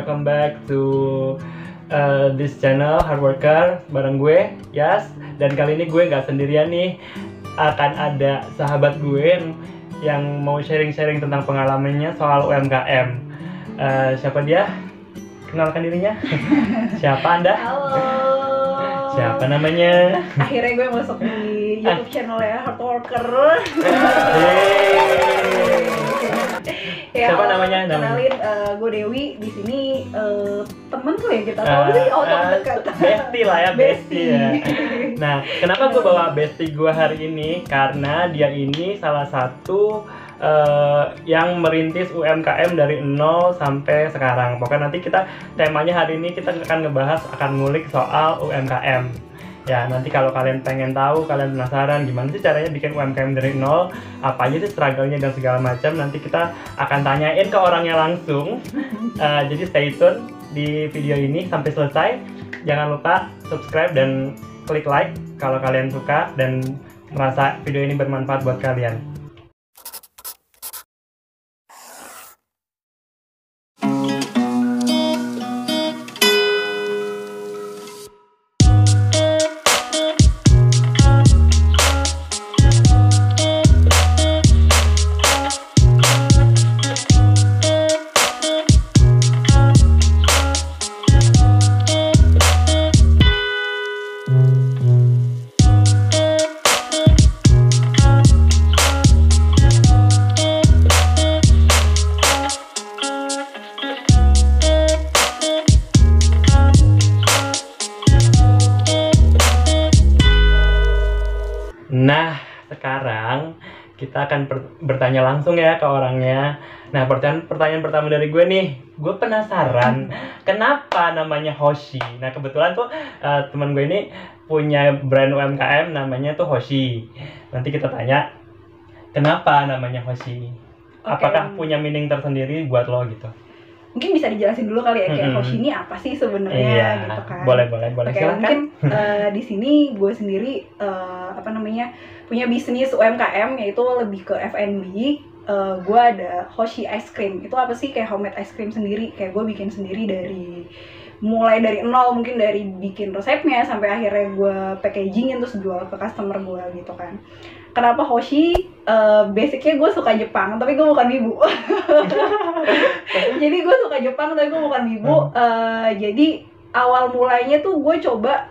welcome back to this channel Hard Worker bareng gue, Yas. Dan kali ini gue nggak sendirian nih, akan ada sahabat gue yang mau sharing-sharing tentang pengalamannya soal UMKM. Siapa dia? Kenalkan dirinya. Siapa Anda? Halo. Siapa namanya? Akhirnya gue masuk di YouTube channel ya, Hard Worker. Ya, Siapa namanya? Kenalin, gue Dewi. Di sini temen tuh ya kita tahu sih, teman dekat. Bestie lah ya, bestie ya. Nah, kenapa gue bawa bestie gue hari ini? Karena dia ini salah satu yang merintis UMKM dari 0 sampai sekarang. Pokoknya nanti kita temanya hari ini kita akan ngebahas, akan ngulik soal UMKM. Ya, nanti kalau kalian pengen tahu, kalian penasaran gimana sih caranya bikin UMKM dari 0, apa aja sih struggle-nya dan segala macam, nanti kita akan tanyain ke orangnya langsung. Jadi stay tune di video ini sampai selesai. Jangan lupa subscribe dan klik like kalau kalian suka dan merasa video ini bermanfaat buat kalian. Nah, sekarang kita akan bertanya langsung ya ke orangnya. Nah, pertanyaan pertama dari gue nih, gue penasaran kenapa namanya Hoshi. Nah, kebetulan tuh teman gue ini punya brand UMKM namanya tuh Hoshi. Nanti kita tanya kenapa namanya Hoshi. Apakah punya meaning tersendiri buat lo gitu? Mungkin bisa dijelasin dulu kali ya, kayak Hoshi ini apa sih sebenarnya gitu kan. Boleh. Oke, mungkin di sini gue sendiri punya bisnis UMKM, yaitu lebih ke F&B. Gue ada Hoshi Ice Cream. Itu apa sih? Kayak homemade ice cream sendiri. Kayak gue bikin sendiri mulai dari nol, mungkin dari bikin resepnya sampai akhirnya gue packagingin terus jual ke customer gue gitu kan. Kenapa Hoshi? Basicnya gue suka Jepang, tapi gue bukan wibu. Jadi gue suka Jepang, tapi gue bukan wibu. Jadi awal mulanya tuh gue coba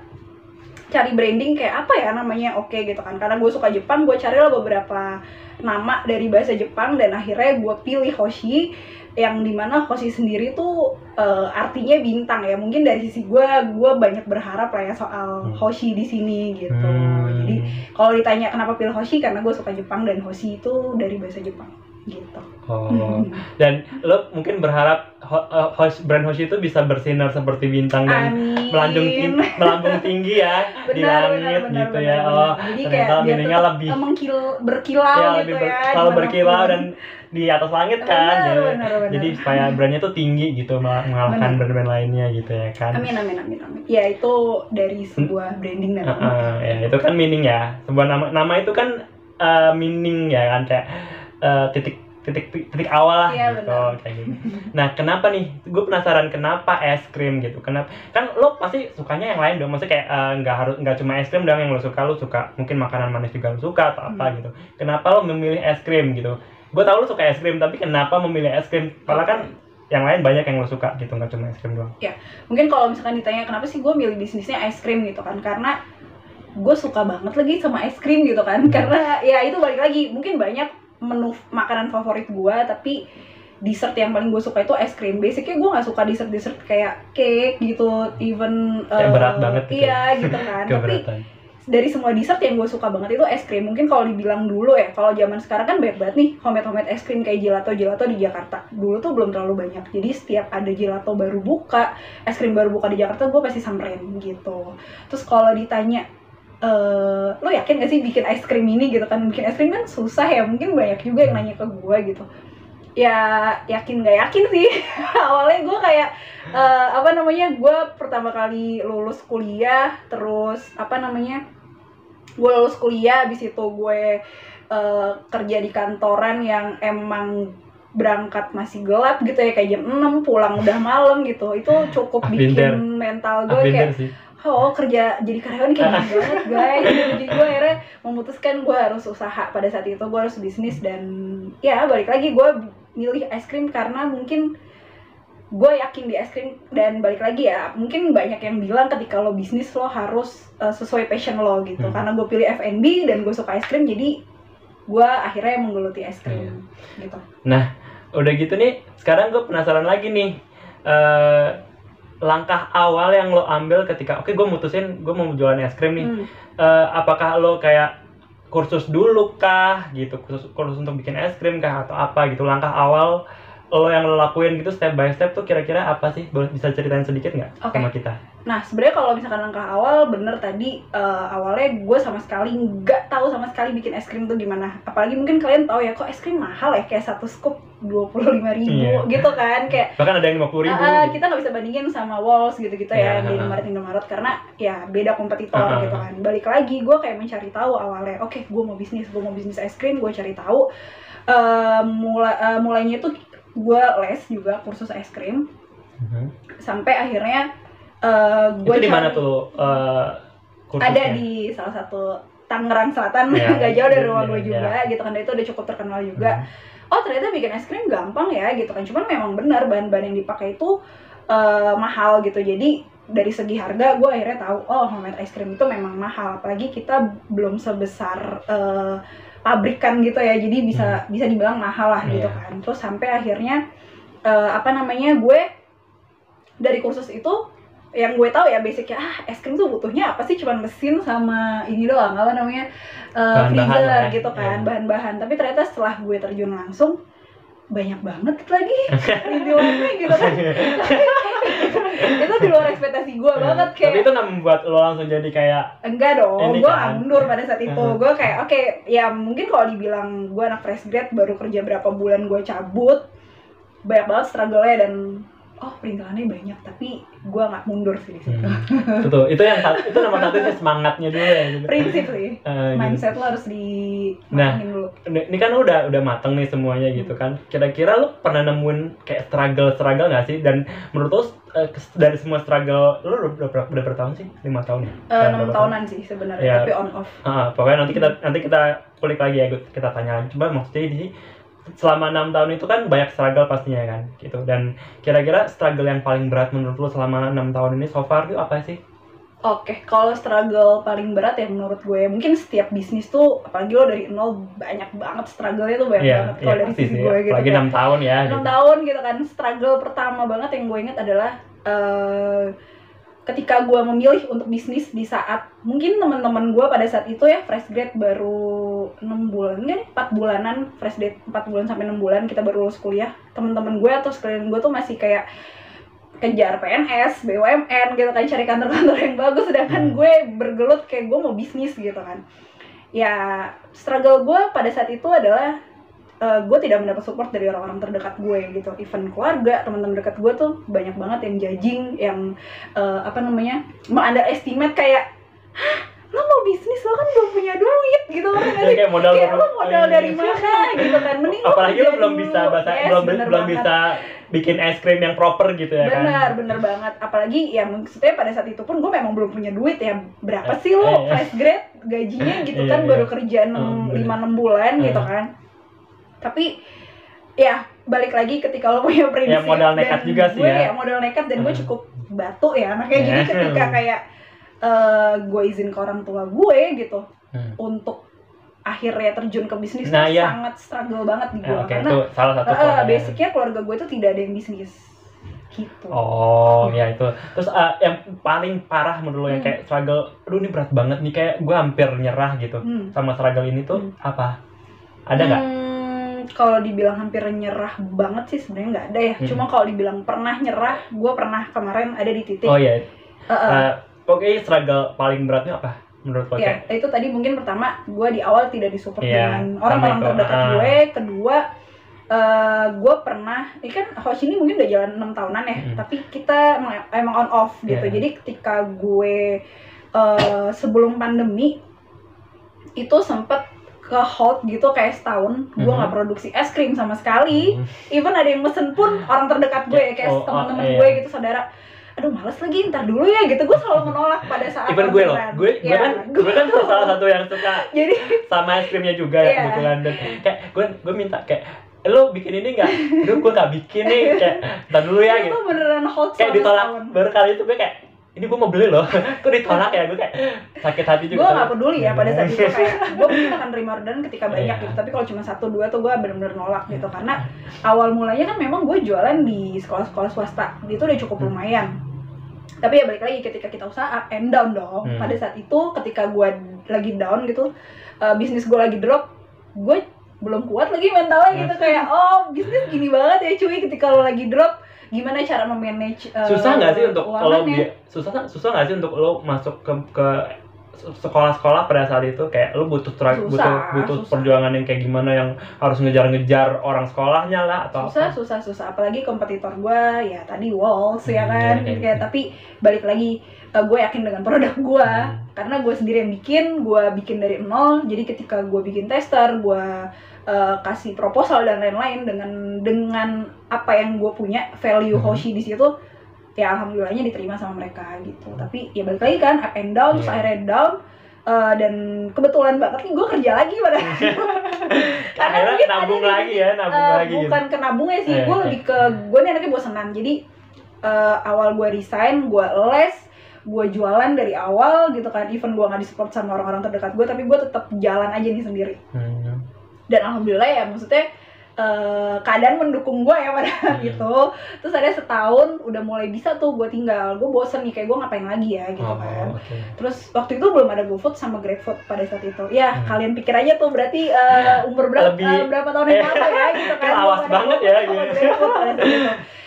cari branding kayak apa ya namanya oke gitu kan. Karena gue suka Jepang, gue carilah beberapa nama dari bahasa Jepang dan akhirnya gue pilih Hoshi, yang dimana Hoshi sendiri tuh artinya bintang ya. Mungkin dari sisi gue banyak berharap lah ya soal Hoshi di sini gitu. Jadi kalau ditanya kenapa pilih Hoshi, karena gue suka Jepang dan Hoshi itu dari bahasa Jepang gitu. Dan lo mungkin berharap brand Hoshi itu bisa bersinar seperti bintang dan melambung tinggi ya di langit gitu ya. Jadi kayak meaningnya lebih berkilau gitu ya. Selalu berkilau dan di atas langit kan. Benar. Jadi supaya brandnya tuh tinggi gitu, mengalahkan brand-brand lainnya gitu ya kan. Amin. Ya itu dari sebuah branding dan ya itu kan meaning ya. Sebuah nama itu kan meaning ya kan, kayak titik awal lah gitu, kayak gitu. Nah, kenapa nih? Gue penasaran kenapa es krim gitu. Kenapa? Kan lo pasti sukanya yang lain dong. Maksudnya kayak nggak cuma es krim dong yang lo suka mungkin makanan manis juga lo suka atau apa gitu. Kenapa lo memilih es krim gitu? Gue tahu lo suka es krim, tapi kenapa memilih es krim? Padahal kan yang lain banyak yang lo suka gitu, nggak cuma es krim doang. Ya, mungkin kalau misalkan ditanya kenapa sih gue milih bisnisnya es krim gitu kan, karena gue suka banget lagi sama es krim gitu kan. Karena ya itu balik lagi, mungkin banyak menu makanan favorit gue, tapi dessert yang paling gue suka itu es krim. Basicnya gue nggak suka dessert kayak cake gitu, even berat banget gitu. Iya gitu kan. Tapi dari semua dessert yang gue suka banget itu es krim. Mungkin kalau dibilang dulu ya, kalau zaman sekarang kan banyak banget nih homemade es krim kayak gelato di Jakarta. Dulu tuh belum terlalu banyak. Jadi setiap ada gelato baru buka, es krim baru buka di Jakarta, gue pasti samperin gitu. Terus kalau ditanya lo yakin gak sih bikin es krim ini gitu kan, bikin es krim kan susah ya, mungkin banyak juga yang nanya ke gue gitu. Ya yakin gak yakin sih. Awalnya gue kayak gue pertama kali lulus kuliah, terus gue lulus kuliah, abis itu gue kerja di kantoran yang emang berangkat masih gelap gitu ya, kayak jam 6 pulang udah malam gitu. Itu cukup bikin mental gue kayak kerja jadi karyawan kayak gini banget guys. Jadi gue akhirnya memutuskan gue harus usaha pada saat itu, gue harus bisnis. Dan ya balik lagi gue milih es krim karena mungkin gue yakin di es krim. Dan balik lagi ya, mungkin banyak yang bilang ketika lo bisnis lo harus sesuai passion lo gitu. Karena gue pilih F&B dan gue suka es krim, jadi gue akhirnya menggeluti es krim gitu. Nah udah gitu nih, sekarang gue penasaran lagi nih, langkah awal yang lo ambil ketika oke, gue mutusin gue mau jualan es krim nih. Apakah lo kayak kursus dulu kah gitu, kursus untuk bikin es krim kah, atau apa gitu? Langkah awal lo yang lo lakuin gitu step by step tuh kira-kira apa sih? Boleh bisa ceritain sedikit nggak sama kita? Nah sebenarnya kalau misalkan langkah awal, bener tadi awalnya gue sama sekali nggak tahu sama sekali bikin es krim tuh gimana. Apalagi mungkin kalian tahu ya, kok es krim mahal ya, kayak 1 scoop 25.000 gitu kan, kayak bahkan ada yang 50.000 gitu. Kita nggak bisa bandingin sama Walls gitu-gitu ya, di Indomaret karena ya beda kompetitor gitu kan. Balik lagi gue kayak mencari tahu awalnya, oke, gue mau bisnis es krim. Gue cari tahu, mulainya itu gue les juga kursus es krim. Sampai akhirnya gue itu di mana tuh kursusnya? Ada di salah satu Tangerang Selatan, nggak jauh dari rumah gue juga gitu kan. Itu udah cukup terkenal juga. Oh ternyata bikin es krim gampang ya gitu kan. Cuman memang benar bahan-bahan yang dipakai itu mahal gitu. Jadi dari segi harga gue akhirnya tahu, oh homemade es krim itu memang mahal. Apalagi kita belum sebesar pabrikan gitu ya, jadi bisa dibilang mahal lah gitu kan. Terus sampai akhirnya gue dari kursus itu yang gue tahu ya basicnya, es krim tuh butuhnya apa sih, cuman mesin sama ini doang, freezer gitu kan, bahan-bahan. Tapi ternyata setelah gue terjun langsung, banyak banget lagi rintilannya gitu kan. Itu di luar ekspektasi gue banget kayak. Tapi itu nggak membuat lo langsung jadi kayak? Enggak dong, gue nggak mundur pada saat itu. Gue kayak oke, ya mungkin kalau dibilang gue anak fresh grad baru kerja berapa bulan gue cabut, banyak banget struggle-nya dan perintilannya banyak, tapi gue nggak mundur sih di situ. Betul, itu nomor satu sih, semangatnya dulu ya. Gitu. Prinsip sih, mindset lo harus dimatangin dulu. Ini kan lo udah mateng nih semuanya gitu kan. Kira-kira lo pernah nemuin kayak struggle nggak sih? Dan menurut lo dari semua struggle lo udah berapa tahun sih? 5 tahun ya? 6 tahunan sih sebenarnya, tapi on off. Pokoknya nanti kita kulik lagi ya, kita tanya lagi. Coba maksudnya di selama 6 tahun itu kan banyak struggle pastinya kan gitu. Dan kira-kira struggle yang paling berat menurut lo selama 6 tahun ini so far itu apa sih? Oke, kalau struggle paling berat ya menurut gue, mungkin setiap bisnis tuh, apalagi lo dari nol, banyak banget struggle-nya tuh banyak banget kalau dari sisi gue gitu. Apalagi 6 tahun ya. 6 tahun gitu kan. Struggle pertama banget yang gue ingat adalah ketika gue memilih untuk bisnis di saat mungkin teman-teman gue pada saat itu ya fresh grad baru 6 bulan kan, 4 bulanan fresh grad, 4 bulan sampai 6 bulan kita baru lulus kuliah. Teman-teman gue atau sekalian gue tuh masih kayak kejar PNS, BUMN gitu kan, cari kantor-kantor yang bagus, sedangkan gue bergelut kayak gue mau bisnis gitu kan. Ya struggle gue pada saat itu adalah gue tidak mendapat support dari orang-orang terdekat gue gitu. Even keluarga, teman-teman dekat gue tuh banyak banget yang judging, yang underestimate kayak, hah, lo mau bisnis, lo kan belum punya duit gitu kan. Kayak modal dari mana gitu kan. Mending apalagi lo belum bisa belum bisa bikin es krim yang proper gitu ya kan. Bener banget. Apalagi ya maksudnya pada saat itu pun gue memang belum punya duit ya. Berapa sih lo fresh grade gajinya gitu kan, baru kerja 5-6 bulan gitu kan. Tapi ya balik lagi ketika lo punya prinsip, modal nekat juga sih ya. Modal nekat dan gue cukup batu ya anaknya. Jadi ketika kayak gue izin ke orang tua gue gitu untuk akhirnya terjun ke bisnis, sangat struggle banget di gue. Karena itu salah satu basicnya keluarga gue tuh tidak ada yang bisnis gitu. Ya itu. Terus yang paling parah menurut lo yang kayak struggle, aduh ini berat banget nih, kayak gue hampir nyerah gitu sama struggle ini tuh apa? Ada nggak? Kalau dibilang hampir nyerah banget sih sebenarnya nggak ada ya. Cuma kalau dibilang pernah nyerah, gue pernah kemarin ada di titik. Pokoknya struggle paling beratnya apa menurut lo? Ya itu tadi mungkin pertama gue di awal tidak disupport dengan orang-orang terdekat gue. Kedua gue pernah, ini kan host ini mungkin udah jalan 6 tahunan ya, tapi kita emang on off gitu. Jadi ketika gue sebelum pandemi itu sempet ke halt gitu kayak setahun, gue nggak produksi es krim sama sekali. Even ada yang mesen pun orang terdekat gue ya, kayak teman-teman gue gitu, saudara. Aduh males lagi, ntar dulu ya gitu. Gue selalu menolak pada saat even gue loh, gue kan salah satu yang suka jadi sama es krimnya juga ya kebetulan. Dan kayak gue minta kayak lo bikin ini nggak? Gue nggak bikin nih, kayak ntar dulu ya gitu. Itu beneran hot kayak ditolak baru kali itu gue kayak ini gue mau beli loh, kok ditolak ya, gue kayak sakit hati juga. Gue nggak peduli ya pada saat itu, kayak gue mungkin akan terima orderan ketika banyak gitu, tapi kalau cuma 1-2 tuh gue bener-bener nolak gitu, karena awal mulanya kan memang gue jualan di sekolah-sekolah swasta, itu udah cukup lumayan. Tapi ya balik lagi, ketika kita usaha up and down dong. Pada saat itu ketika gue lagi down gitu, bisnis gue lagi drop, gue belum kuat lagi mentalnya gitu, kayak oh bisnis gini banget ya cuy, ketika lo lagi drop gimana cara memanage susah nggak sih untuk lo susah nggak sih untuk lo masuk ke sekolah-sekolah pada saat itu, kayak lo butuh perjuangan yang kayak gimana, yang harus ngejar-ngejar orang sekolahnya lah atau susah apalagi kompetitor gue ya tadi Walls ya kan, kayak tapi balik lagi gue yakin dengan produk gue karena gue sendiri yang gue bikin dari nol. Jadi ketika gue bikin tester, gue kasih proposal dan lain-lain dengan apa yang gue punya, value Hoshi di situ, ya alhamdulillahnya diterima sama mereka gitu. Tapi ya balik lagi kan, up and down, terus akhirnya down, dan kebetulan banget nih gue kerja lagi pada karena mungkin nabung lagi ya, bukan gitu. Ke nabungnya sih, gue lebih ke gue nih anaknya bosenan. Jadi awal gue resign, gue les, gue jualan dari awal gitu kan, even gue nggak disupport sama orang-orang terdekat gue, tapi gue tetap jalan aja nih sendiri. Dan alhamdulillah ya, maksudnya keadaan mendukung gue ya pada saat itu. Terus ada setahun udah mulai bisa tuh gue tinggal, gue bosen nih, kayak gue ngapain lagi ya gitu kan. Terus waktu itu belum ada GoFood sama GrabFood pada saat itu ya. Kalian pikir aja tuh berarti umur berapa tahun yang lalu ya gitu kan. Awas banget ya gitu.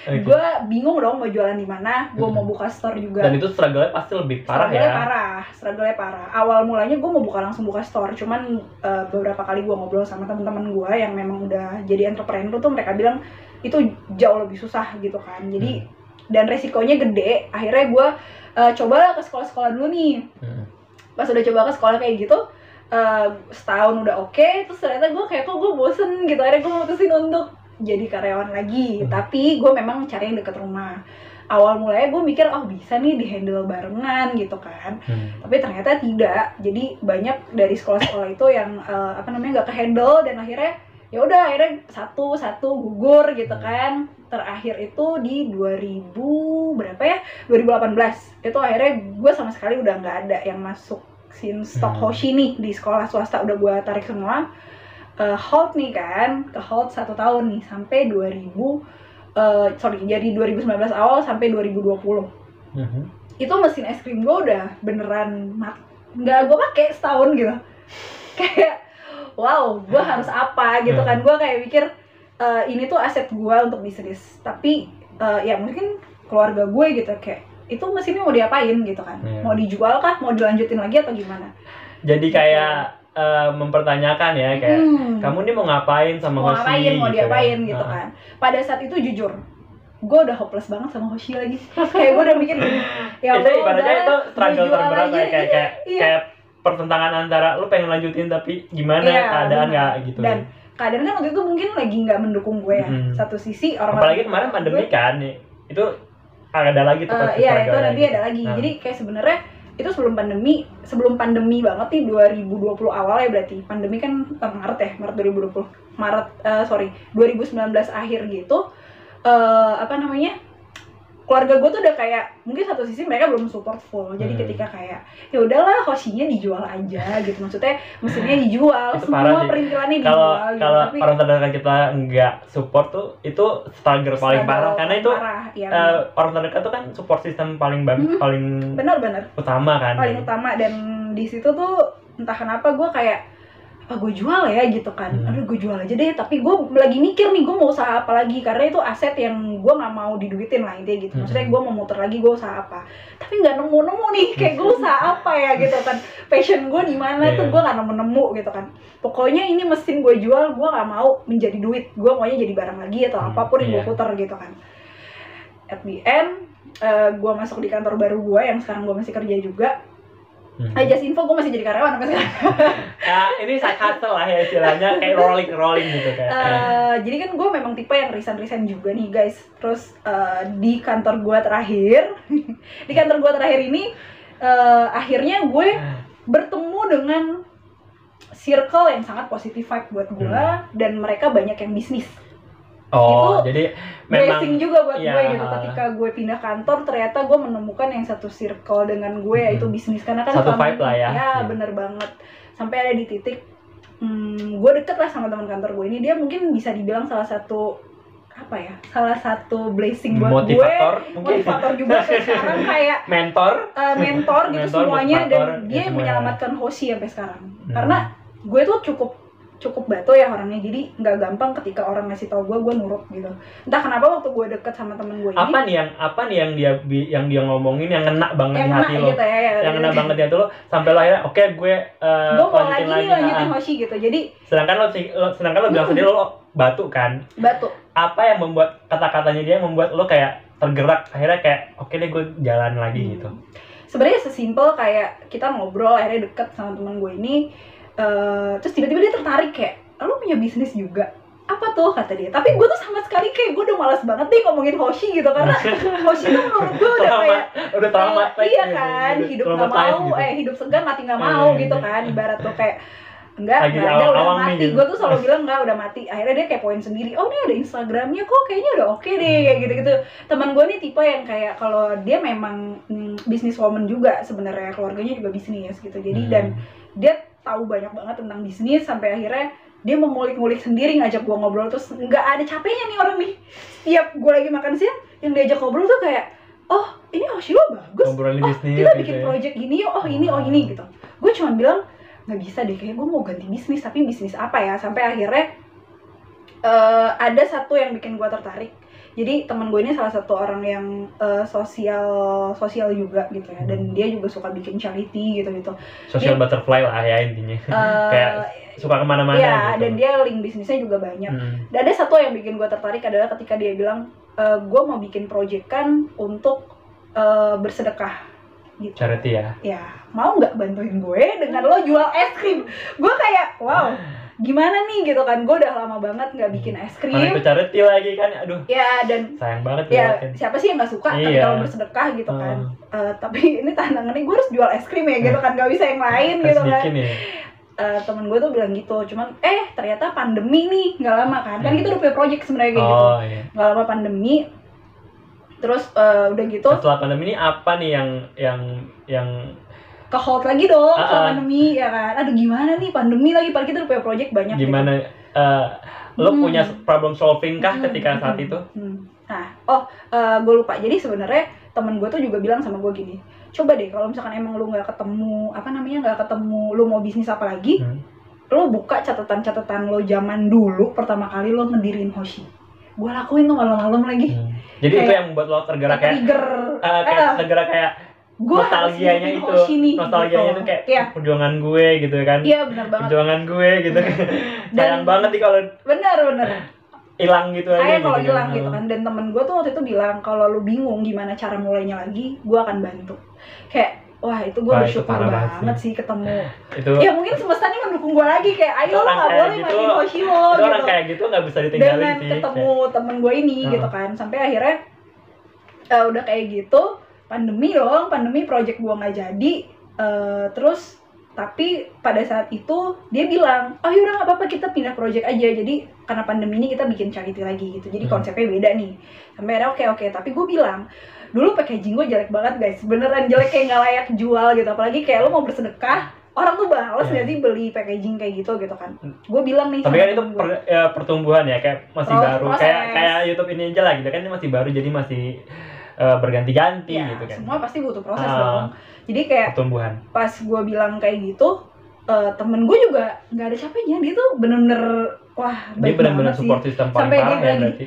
Gue bingung dong mau jualan di mana, gue mau buka store juga. Dan itu struggle-nya pasti lebih parah ya. Struggle-nya parah. Awal mulanya gue mau langsung buka store, cuman beberapa kali gue ngobrol sama teman-teman gue yang memang udah jadi entrepreneur tuh, mereka bilang itu jauh lebih susah gitu kan. Jadi dan resikonya gede. Akhirnya gue coba ke sekolah-sekolah dulu nih. Pas udah coba ke sekolah kayak gitu, setahun udah oke, terus ternyata gue kayak kok gue bosen gitu. Akhirnya gue mutusin untuk jadi karyawan lagi, tapi gue memang cari yang deket rumah. Awal mulanya gue mikir oh bisa nih dihandle barengan gitu kan, tapi ternyata tidak. Jadi banyak dari sekolah-sekolah itu yang nggak kehandle, dan akhirnya ya udah akhirnya satu gugur gitu kan. Terakhir itu di 2018 itu akhirnya gue sama sekali udah nggak ada yang masuk stok Hoshi nih di sekolah swasta, udah gue tarik semua. Halt nih kan, ke halt 1 tahun nih sampai jadi 2019 awal sampai 2020. Itu mesin es krim gue udah beneran nggak gue pakai setahun gitu. Kayak wow, gue harus apa gitu kan. Gue kayak mikir ini tuh aset gue untuk bisnis, tapi ya mungkin keluarga gue gitu, kayak itu mesinnya mau diapain gitu kan, mau dijual kah, mau dilanjutin lagi atau gimana. Jadi kayak mempertanyakan ya, kayak kamu nih mau ngapain sama Hoshi, mau diapain gitu kan. Pada saat itu jujur gue udah hopeless banget sama Hoshi lagi. Kayak gue udah mikir ya itu ibaratnya itu struggle terberat kayak pertentangan antara lu pengen lanjutin tapi gimana keadaan nggak gitu. Dan keadaan kan waktu itu mungkin lagi nggak mendukung gue ya. Satu sisi apalagi kemarin pandemi kan, itu ada lagi tuh. Iya itu nanti ada lagi. Jadi kayak sebenarnya itu sebelum pandemi banget nih, 2020 awal ya berarti. Pandemi kan Maret 2019 akhir gitu. Keluarga gue tuh udah kayak, mungkin satu sisi mereka belum support full. Jadi ketika kayak ya udahlah Hoshinya dijual aja gitu. Maksudnya mesinnya dijual, semua perintilannya dijual gitu. Kalau orang terdekat kita nggak support tuh, itu struggle paling parah. Karena itu orang terdekat tuh kan support system paling benar utama kan. Paling utama. Dan di situ tuh entah kenapa gue kayak apa gue jual ya gitu kan. Aduh gue jual aja deh, tapi gue lagi mikir nih gue mau usaha apa lagi, karena itu aset yang gue nggak mau diduitin lah intinya gitu. Maksudnya gue mau muter lagi gue usaha apa, tapi nggak nemu nih kayak gue usaha apa ya gitu kan. Passion gue di mana tuh gue nggak nemu gitu kan. Pokoknya ini mesin gue jual, gue nggak mau menjadi duit, gue maunya jadi barang lagi atau apapun yang gue puter gitu kan. At the end gue masuk di kantor baru gue yang sekarang gue masih kerja juga. Just info gue masih jadi karyawan sampai sekarang. Ini side hustle lah ya istilahnya, kayak rolling gitu kayak. Jadi kan gue memang tipe yang resign juga nih guys. Terus di kantor gue terakhir ini akhirnya gue bertemu dengan circle yang sangat positive vibe buat gue, dan mereka banyak yang bisnis. Itu jadi blessing memang juga buat gue gitu. Ketika gue pindah kantor, ternyata gue menemukan yang satu circle dengan gue, yaitu bisnis. Karena kan satu vibe lah ya. Ya bener banget. Sampai ada di titik gue deket lah sama teman kantor gue ini. Dia mungkin bisa dibilang salah satu blessing buat motivator juga. Sekarang kayak mentor gitu semuanya, dan dia menyelamatkan Hoshi sampai sekarang. Karena gue tuh cukup batu ya orangnya, jadi nggak gampang ketika orang ngasih tau gue nurut gitu. Entah kenapa waktu gue deket sama temen gue ini, apa nih yang dia ngomongin yang ngena banget di hati lo, gitu ya, yang ngena banget di hati lo, sampai lo akhirnya gue mau lanjutin Hoshi gitu. Jadi sedangkan lo bilang sendiri lo batu. Apa yang membuat kata-katanya dia membuat lo kayak tergerak, akhirnya kayak oke deh gue jalan lagi gitu? Sebenarnya sesimpel kayak kita ngobrol, akhirnya deket sama temen gue ini. Terus tiba-tiba dia tertarik kayak, lo punya bisnis juga? Apa tuh, kata dia. Tapi gue tuh sama sekali kayak gue udah malas banget nih ngomongin Hoshi gitu, karena Hoshi tuh menurut gue udah kayak iya kan, hidup nggak mau gitu. Hidup segan mati nggak mau gitu kan, ibarat tuh kayak enggak ada, udah mati gitu. Gue tuh selalu bilang enggak, udah mati. Akhirnya dia kayak poin sendiri, oh ini ada Instagramnya kok, kayaknya udah oke deh, kayak gitu-gitu. Teman gue nih tipe yang kayak kalau dia memang businesswoman juga sebenarnya, keluarganya juga bisnis gitu. Jadi dan dia tahu banyak banget tentang bisnis, sampai akhirnya dia mengulik-ngulik sendiri, ngajak gue ngobrol. Terus nggak ada capeknya nih orang nih. Setiap gue lagi makan siang, yang diajak ngobrol tuh kayak, oh ini Hoshi lo bagus, kita bikin project gini yuk, ini gitu. Gue cuma bilang, nggak bisa deh, kayak gue mau ganti bisnis, tapi bisnis apa ya? Sampai akhirnya ada satu yang bikin gue tertarik. Jadi teman gue ini salah satu orang yang sosial juga gitu ya, dan dia juga suka bikin charity gitu. Social butterfly lah ya intinya. Kayak suka kemana-mana ya, gitu. Dan dia link bisnisnya juga banyak. Dan ada satu yang bikin gue tertarik adalah ketika dia bilang, gue mau bikin project kan untuk bersedekah gitu. Charity ya? Ya, mau nggak bantuin gue dengan lo jual es krim? Gue kayak, wow, gimana nih gitu kan, gue udah lama banget nggak bikin es krim. Mana itu charity lagi kan, aduh. Ya, dan sayang banget ya, siapa sih yang nggak suka kalau bersedekah gitu kan. Tapi ini tantangannya gue harus jual es krim ya gitu kan, nggak bisa yang lain gitu kan. Temen gue tuh bilang gitu, cuman ternyata pandemi nih nggak lama kan kita udah punya project sebenarnya kayak gitu. Nggak lama pandemi. Terus udah gitu setelah pandemi ini apa nih yang ke hold lagi dong setelah pandemi ya kan. Aduh gimana nih pandemi lagi, padahal kita udah punya project banyak gimana gitu. Lo punya problem solving kah ketika saat itu? Gue lupa. Jadi sebenarnya temen gue tuh juga bilang sama gue gini, coba deh kalau misalkan emang lu nggak ketemu lu mau bisnis apa lagi, lu buka catatan lo zaman dulu pertama kali lo ngedirin Hoshi. Gue lakuin tuh malam-malam lagi. Jadi kayak, itu yang membuat lo tergerak tergerak kayak nostalgianya itu, nostalgianya itu kayak perjuangan gue gitu kan. Iya benar banget. Perjuangan gue gitu kan. Sayang banget nih kalau benar hilang gitu aja. Sayang kalau hilang gitu kan. Dan temen gue tuh waktu itu bilang, kalau lu bingung gimana cara mulainya lagi, gue akan bantu. Kayak wah itu gue bersyukur banget sih ketemu itu. Ya mungkin semesta ini mendukung gue lagi, kayak ayo lo gak boleh matiin Hoshi lo gitu. Orang kayak gitu gak bisa ditinggalin dengan sih. Ketemu temen gue ini gitu kan. Sampai akhirnya udah kayak gitu, pandemi project gue gak jadi. Terus tapi pada saat itu dia bilang, oh yaudah gak apa-apa kita pindah project aja. Jadi karena pandemi ini kita bikin charity lagi gitu. Jadi konsepnya beda nih. Sampai akhirnya oke. Tapi gue bilang, dulu packaging gue jelek banget guys, beneran jelek, kayak gak layak jual gitu. Apalagi kayak lo mau bersedekah, orang tuh bales gak sih beli packaging kayak gitu kan. Gue bilang nih, tapi kan itu pertumbuhan ya, kayak masih baru, kayak YouTube ini aja lah gitu kan, ini masih baru, jadi masih berganti-ganti ya, gitu kan. Semua pasti butuh proses dong. Jadi kayak pertumbuhan. Pas gue bilang kayak gitu, temen gue juga nggak ada capeknya. Dia tuh bener-bener wah baik banget sih. Support system paling sampai parah dia bilang ya gini,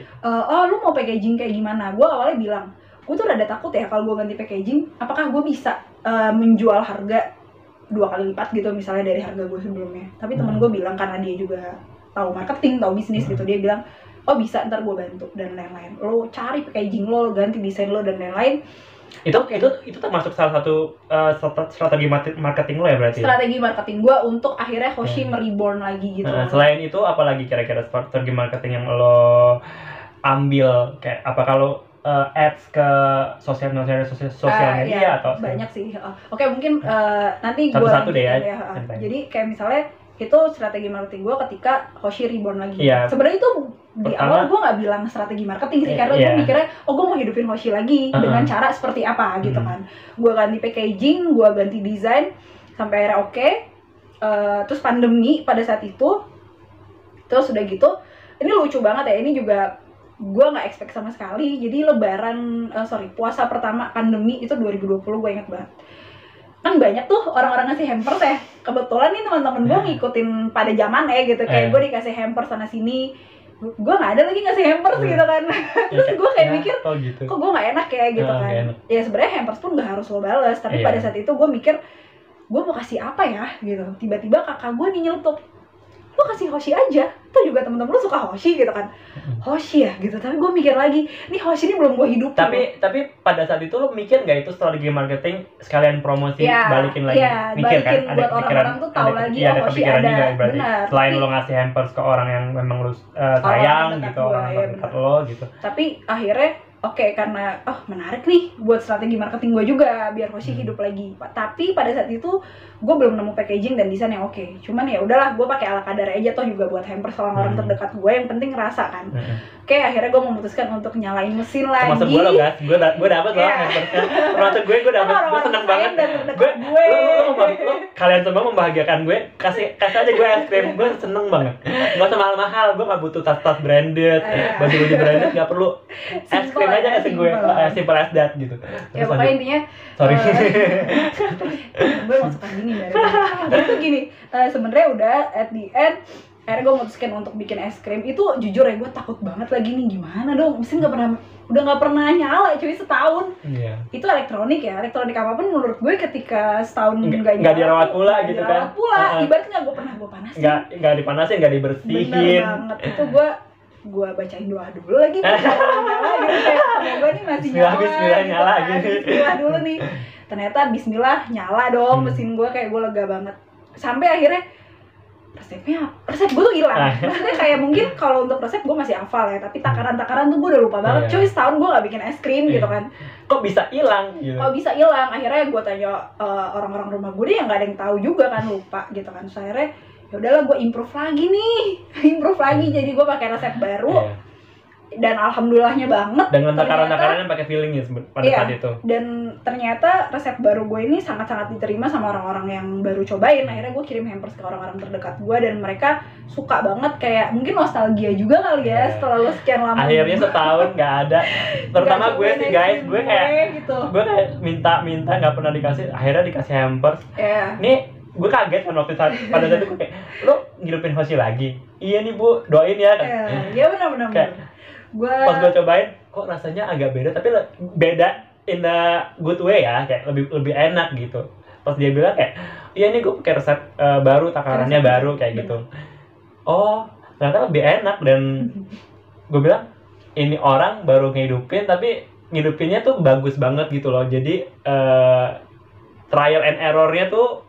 lu mau packaging kayak gimana? Gue awalnya bilang, gue tuh rada takut ya kalau gue ganti packaging, apakah gue bisa menjual harga 2 kali lipat gitu misalnya dari harga gue sebelumnya. Tapi temen gue bilang, karena dia juga tahu marketing, tahu bisnis gitu, dia bilang, oh bisa, ntar gue bantu dan lain-lain. Lo cari packaging lo ganti desain lo dan lain-lain. Itu termasuk salah satu strategi marketing lo ya berarti? Strategi marketing gue untuk akhirnya Hoshi mereborn lagi gitu. Selain itu apalagi kira-kira strategi marketing yang lo ambil, kayak apa kalau ads ke sosial media atau banyak sih. Oke, mungkin nanti gue satu-satu deh ya. Jadi kayak misalnya itu strategi marketing gue ketika Hoshi reborn lagi. Iya. Sebenarnya itu di awal gue nggak bilang strategi marketing sih, karena gue mikirnya gue mau hidupin Hoshi lagi dengan cara seperti apa gitu kan. Gue ganti packaging, gue ganti desain sampai akhirnya oke. Terus pandemi pada saat itu, terus udah gitu, ini lucu banget ya, ini juga gue nggak expect sama sekali. Jadi puasa pertama pandemi itu 2020, gue inget banget. Kan banyak tuh orang-orang ngasih hampers ya. Kebetulan nih teman-teman gue ngikutin pada zamannya gitu. Kayak gue dikasih hampers sana sini, gue nggak ada lagi ngasih hampers gitu kan. Terus gue kayak mikir, gitu. kok gue nggak enak ya gitu kan. Ya sebenarnya hampers pun nggak harus lo bales, tapi pada saat itu gue mikir, gue mau kasih apa ya gitu. Tiba-tiba kakak gue nih nyeletuk, lo kasih Hoshi aja, tuh juga temen-temen lo suka Hoshi gitu kan. Hoshi ya gitu, tapi gue mikir lagi, nih Hoshi ini belum gue hidupin. Tapi pada saat itu lo mikir nggak itu strategi marketing sekalian promosi, balikin lagi? Mikir kan, buat orang-orang tuh tahu lagi Hoshi ada, benar. Selain lo ngasih hampers ke orang yang memang lo sayang gitu, orang terdekat lo gitu. Tapi akhirnya karena menarik nih buat strategi marketing gue juga biar Hoshi hidup lagi. Tapi pada saat itu gue belum nemu packaging dan desain yang oke. Cuman ya udahlah, gue pakai ala kadar aja toh juga buat hampers orang-orang terdekat gue, yang penting rasa kan. Akhirnya gue memutuskan untuk nyalain mesin lagi. Termasuk gue loh guys, gue dapet loh hampersnya. Termasuk gue dapet, gue seneng banget. Lo kalian semua membahagiakan gue, kasih aja gue es krim, gue seneng banget. Gak usah mahal-mahal, gue gak butuh tas-tas branded, baju-baju branded, gak perlu. Es krim aja kasih gue, simple as that gitu. Ya pokoknya intinya, sorry. gue masuk gini dari itu gini, sebenarnya udah at the end akhirnya gue memutuskan untuk bikin es krim. Itu jujur ya, gue takut banget lagi nih, gimana dong, mesin udah nggak pernah nyala cuy setahun. Itu elektronik apapun menurut gue ketika setahun nggak dirawat pula gitu kan, ibaratnya gue panasin, nggak dipanasin, nggak dibersihin. Bener banget. Itu gue bacain doa dulu lagi nyala gitu, kayak semoga nih masih nyala gitu. Bismillah dulu nih, ternyata bismillah nyala dong mesin gue. Kayak gue lega banget sampai akhirnya resep gue tuh hilang. Maksudnya kayak mungkin kalau untuk resep gue masih hafal ya, tapi takaran-takaran tuh gue udah lupa banget. Cuy, setahun gue gak bikin es krim gitu kan. Kok bisa hilang gitu? Akhirnya gue tanya orang-orang rumah gue deh yang gak ada yang tahu juga kan, lupa gitu kan. So akhirnya ya udahlah, gue improve lagi jadi gue pakai resep baru. Dan alhamdulillahnya banget dengan takaran-takaran yang pakai feelingnya pada saat itu. Dan ternyata resep baru gue ini sangat-sangat diterima sama orang-orang yang baru cobain. Akhirnya gue kirim hampers ke orang-orang terdekat gue dan mereka suka banget, kayak mungkin nostalgia juga kali ya setelah lo sekian lama. Akhirnya setahun nggak ada. Terutama gue sih guys, gue kayak minta nggak pernah dikasih, akhirnya dikasih hampers. Nih gue kaget kan pada saat itu, kayak lo ngidupin Hoshi lagi. Iya nih bu, doain ya kan. Iya benar. Pas gue cobain, kok rasanya agak beda, tapi beda in a good way ya, kayak lebih enak gitu. Pas dia bilang kayak, iya nih gue pakai resep baru, takarannya baru kayak gitu. Oh, ternyata lebih enak. Dan gue bilang, ini orang baru ngidupin, tapi ngidupinnya tuh bagus banget gitu loh. Jadi trial and errornya tuh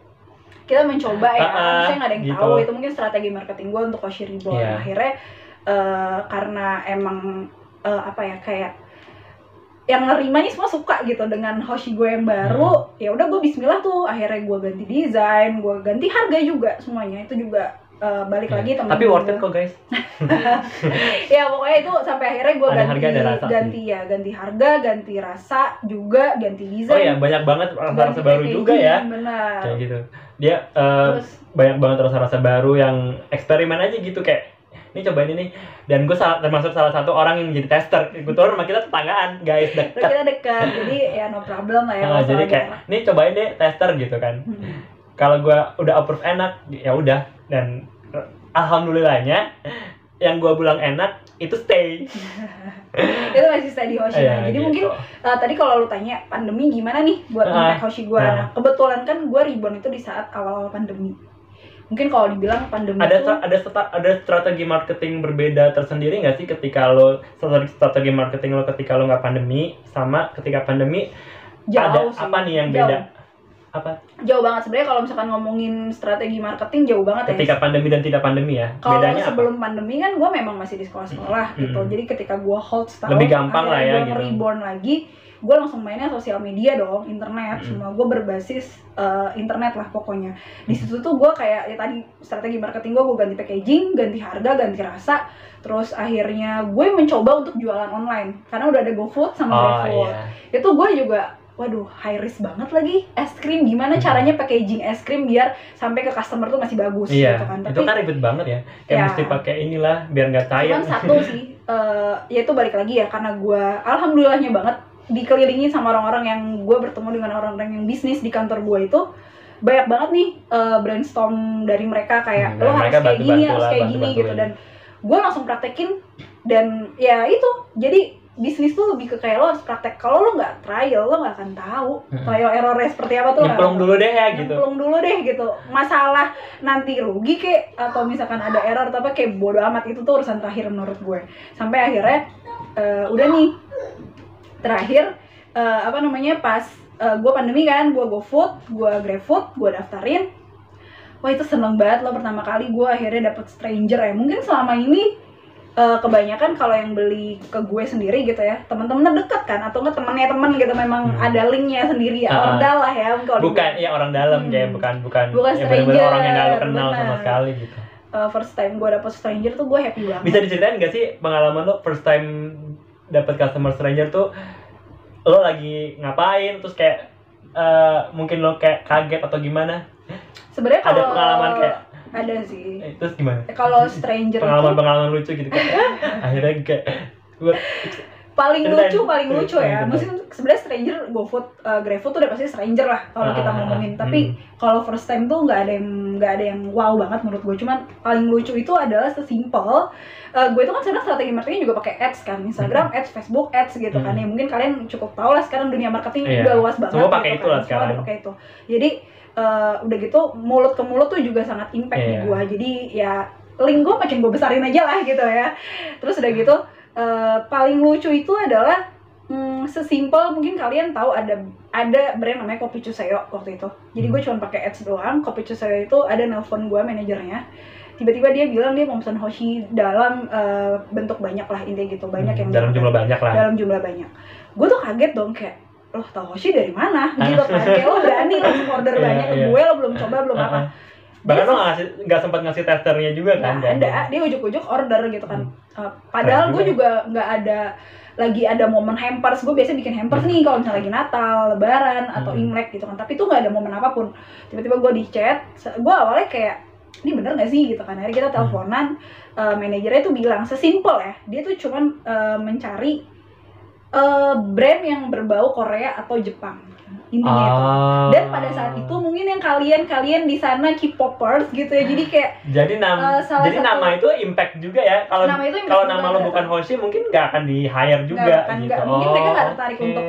kita mencoba ya, saya nggak ada yang gitu. Tahu itu mungkin strategi marketing gue untuk Hoshi Reborn. Akhirnya karena emang kayak yang nerimanya semua suka gitu dengan Hoshi gue yang baru. Ya udah gue bismillah tuh, akhirnya gue ganti desain, gue ganti harga juga semuanya. Itu juga balik lagi teman-teman. Tapi worth it kok guys. Ya pokoknya itu sampai akhirnya gue ganti harga, ganti rasa juga, ganti desain. Oh iya, banyak banget rasa-rasa baru juga ya. Benar. Kayak gitu. Dia banyak banget rasa-rasa baru yang eksperimen aja gitu, kayak ini cobain ini. Dan gue termasuk salah satu orang yang jadi tester. Kebetulan rumah kita tetanggaan guys, kita dekat, jadi ya no problem lah ya. Jadi kayak ini cobain deh, tester gitu kan. Kalau gue udah approve enak, ya udah. Dan alhamdulillahnya yang gue bilang enak itu stay. Itu masih stay di Hoshi. Jadi gitu. Mungkin tadi kalau lu tanya pandemi gimana nih buat impact Hoshi gue. Nah, kebetulan kan gue reborn itu di saat awal-awal pandemi. Mungkin kalau dibilang pandemi ada strategi marketing berbeda tersendiri nggak sih ketika lo strategi marketing lo ketika lo nggak pandemi sama ketika pandemi, Jauh ada sih, apa nih yang jauh. beda? Apa? Jauh banget sebenarnya kalau misalkan ngomongin strategi marketing jauh banget Ketika ya. pandemi dan tidak pandemi ya? Kalau Bedanya sebelum pandemi kan gue memang masih di sekolah-sekolah gitu. Jadi ketika gue hold setahun, lebih gampang lah ya gue gitu. reborn lagi, gue langsung mainnya sosial media dong, internet, semua gue berbasis internet lah pokoknya. Di situ tuh gue kayak ya tadi strategi marketing gue ganti packaging, ganti harga, ganti rasa, terus akhirnya gue mencoba untuk jualan online karena udah ada GoFood sama GrabFood. Iya. Itu gue juga waduh high risk banget lagi, es krim gimana caranya packaging es krim biar sampai ke customer tuh masih bagus Iya, gitu kan. itu kan ribet banget ya, kayak Ya. mesti pakai inilah biar nggak cair. Cuman satu sih, yaitu balik lagi ya, karena gue alhamdulillahnya banget dikelilingi sama orang-orang yang gue bertemu dengan orang-orang yang bisnis di kantor gue itu banyak banget nih brainstorm dari mereka kayak lo harus kayak gini, harus kayak gini gitu, dan gue langsung praktekin. Dan ya itu, jadi bisnis tuh lebih ke kayak lo harus praktek. Kalau lo nggak trial, lo nggak akan tahu trial errornya seperti apa tuh. Nyemplung dulu deh ya gitu. Nyemplung dulu deh gitu. Masalah nanti rugi kek atau misalkan ada error atau apa, kayak bodo amat, itu tuh urusan terakhir menurut gue. Sampai akhirnya udah nih terakhir pas gue pandemi kan, gue GoFood, gue GrabFood, gue daftarin. Wah itu seneng banget loh, pertama kali gue akhirnya dapet stranger ya. Mungkin selama ini kebanyakan kalau yang beli ke gue sendiri gitu ya, teman-teman dekat kan, atau nggak temannya teman gitu, memang ada linknya sendiri ya, ordal lah ya. Bukan ya orang dalam kayak bukan bukan ya stranger, benar-benar orang yang nggak lo kenal bener. sama sekali gitu. First time gue dapet stranger tuh gue happy banget. Bisa diceritain nggak sih pengalaman lo first time dapet customer stranger tuh, lo lagi ngapain terus kayak mungkin lo kayak kaget atau gimana? Sebenarnya ada kalau pengalaman kayak ada sih. Terus gimana? Kalau stranger pengalaman lucu gitu kayak akhirnya kayak paling ceritain. lucu ya. Maksudnya sebenarnya stranger GoFood, GrabFood tuh udah pasti stranger lah kalau kita ngomongin. Tapi kalau first time tuh nggak ada yang wow banget menurut gue. Cuman paling lucu itu adalah sesimpel gue itu kan sebenarnya strategi marketing juga pakai ads kan, Instagram ads, Facebook ads gitu kan. Ya mungkin kalian cukup tahu lah sekarang dunia marketing udah luas banget. Semua pakai gitu itu lah kan. sekarang. Semua pakai itu. Jadi udah gitu mulut ke mulut tuh juga sangat impact di gue. Jadi ya link gue makin gue besarin aja lah gitu ya. Terus udah gitu paling lucu itu adalah sesimpel mungkin kalian tahu ada brand namanya Kopi Cuseo waktu itu. Jadi gue cuma pakai ads doang. Kopi Cuseo itu ada nelpon gue manajernya. Tiba-tiba dia bilang dia mau pesan Hoshi dalam bentuk banyak lah, intinya gitu. Banyak yang dalam jumlah banyak lah. Dalam jumlah banyak. Gue tuh kaget dong kayak, lo tau Hoshi dari mana? Gitu kan. Kayak lo berani langsung order banyak ke gue, lo belum coba, belum apa. Bahkan lo nggak sempat ngasih testernya juga kan? Nggak ada, dia ujuk-ujuk order gitu kan. Padahal gue juga nggak ada momen hampers. Gue biasa bikin hampers nih kalau misalnya lagi Natal, Lebaran atau Imlek gitu kan. Tapi itu nggak ada momen apapun. Tiba-tiba gue di chat, gue awalnya kayak ini bener nggak sih gitu kan. Akhirnya kita teleponan, manajernya tuh bilang sesimpel ya, dia tuh cuman mencari brand yang berbau Korea atau Jepang. Intinya itu. Dan pada saat itu mungkin yang kalian di sana K-popers gitu ya, jadi kayak nama itu impact juga ya. Kalau nama lo bukan Hoshi mungkin nggak akan di hire juga gitu. Mungkin mereka nggak tertarik untuk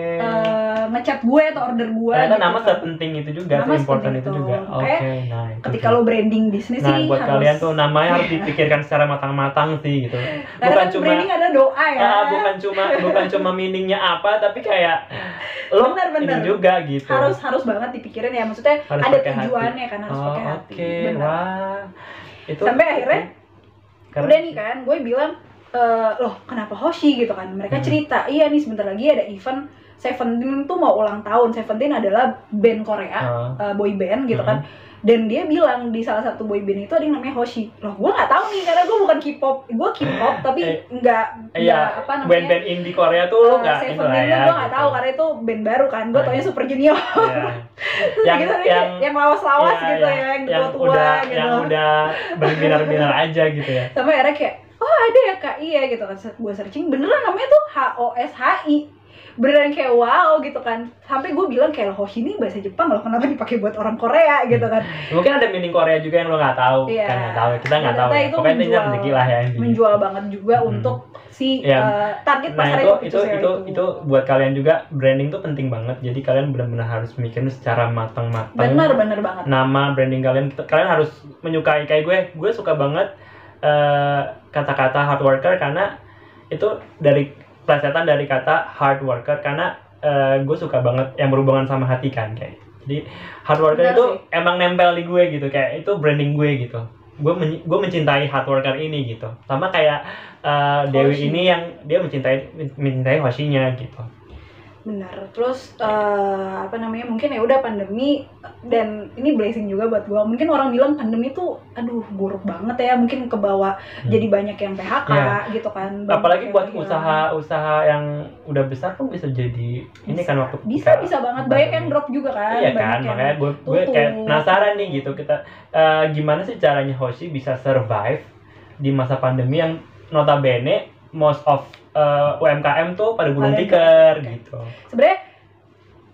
ngechat gue atau order gue. Ternyata gitu nama kan. sepenting itu juga, seimportan itu juga. Oke, nah ketika lo branding bisnis sih buat harus, kalian tuh namanya harus dipikirkan secara matang-matang sih gitu. Bukan cuma branding ada doa ya. Bukan cuma meaningnya apa, tapi kayak lo ini juga gitu. Harus banget dipikirin ya, maksudnya harus ada tujuannya kan, harus pakai hati. Benar. Wah. Itu sampai akhirnya udah nih kan, gue bilang loh kenapa Hoshi gitu kan. Mereka cerita, iya nih sebentar lagi ada event Seventeen tuh mau ulang tahun. Seventeen adalah band Korea, boy band gitu kan. Dan dia bilang di salah satu boy band itu ada yang namanya Hoshi. Loh, gue nggak tahu nih karena gue bukan K-pop. Gue K-pop tapi nggak apa namanya. Band-band indie Korea tuh lo nggak Seventeen tuh gue nggak tahu karena itu band baru kan. Gue taunya Super Junior. yang lawas-lawas gitu ya, yang tua-tua gitu. Yang udah berbinar-binar aja gitu ya. Sampai akhirnya kayak, oh ada ya Kak, iya gitu kan. Gue searching beneran namanya tuh HOSHI. Beneran kayak wow gitu kan. Sampai gue bilang kayak Hoshi ini bahasa Jepang loh, kenapa dipakai buat orang Korea gitu kan. Mungkin ada meaning Korea juga yang lo nggak tahu. Kan nggak tahu, kita nggak tahu ya. Pokoknya itu rezeki lah ya. Menjual banget juga untuk si target pasar itu buat kalian juga branding tuh penting banget. Jadi kalian benar-benar harus mikirin secara matang-matang. Benar banget. Nama branding kalian harus menyukai. Kayak gue suka banget kata-kata hard worker karena itu plesetan dari kata hard worker, karena gue suka banget yang berhubungan sama hati kan kayak. Jadi hard worker Benar itu sih. emang nempel di gue gitu, kayak itu branding gue gitu. Gue mencintai hard worker ini gitu. Sama kayak Dewi Hoshi. ini yang dia mencintai Hoshinya gitu. Benar. Terus apa namanya, mungkin ya udah pandemi, dan ini blessing juga buat gua. Mungkin orang bilang pandemi tuh aduh buruk banget ya, mungkin kebawa jadi banyak yang PHK gitu kan. Banyak Apalagi yang buat hilang. usaha-usaha yang udah besar pun bisa jadi ini kan waktu bisa banget, banyak yang drop juga kan. Iya banyak kan, yang makanya gue kayak penasaran nih gitu, kita gimana sih caranya Hoshi bisa survive di masa pandemi yang notabene most of UMKM tuh pada gulung tikar gitu. Sebenarnya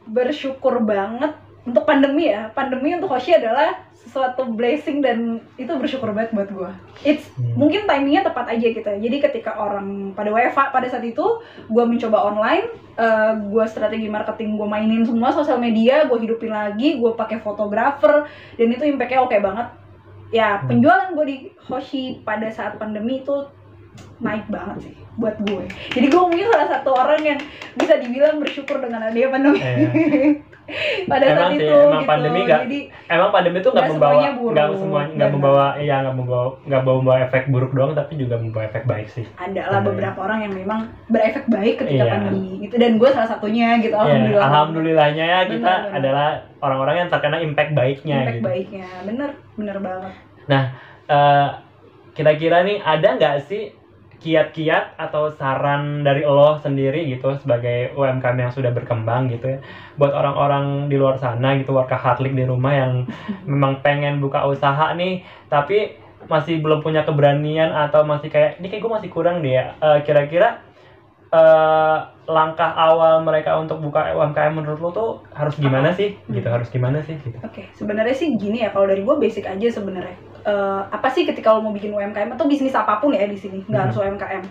bersyukur banget untuk pandemi ya. Pandemi untuk Hoshi adalah sesuatu blessing, dan itu bersyukur banget buat gue. Mungkin timingnya tepat aja gitu. Jadi ketika orang pada WFH pada saat itu, gue mencoba online, gue strategi marketing, gue mainin semua sosial media, gue hidupin lagi, gue pakai fotografer, dan itu impactnya oke banget. Ya penjualan gue di Hoshi pada saat pandemi itu naik banget sih buat gue. Jadi gue mungkin salah satu orang yang bisa dibilang bersyukur dengan adanya pandemi. Pada saat sih, itu emang gitu. pandemi Jadi emang pandemi tuh nggak membawa efek buruk doang, tapi juga membawa efek baik sih. Ada lah beberapa orang yang memang berefek baik ketika pandemi gitu, dan gue salah satunya gitu. Alhamdulillahnya ya kita bener. adalah orang-orang yang terkena impact baiknya. Impact baiknya, bener banget. Nah, kira-kira nih ada nggak sih kiat-kiat atau saran dari lo sendiri gitu sebagai UMKM yang sudah berkembang gitu ya, buat orang-orang di luar sana gitu, workaholic di rumah yang memang pengen buka usaha nih tapi masih belum punya keberanian atau masih kayak ini kayak gue masih kurang deh ya. Kira-kira langkah awal mereka untuk buka UMKM menurut lo tuh harus gimana sih gitu, harus gimana sih gitu? Oke, sebenarnya sih gini ya, kalau dari gue basic aja sebenarnya. Apa sih ketika lo mau bikin UMKM atau bisnis apapun ya di sini, nggak harus UMKM.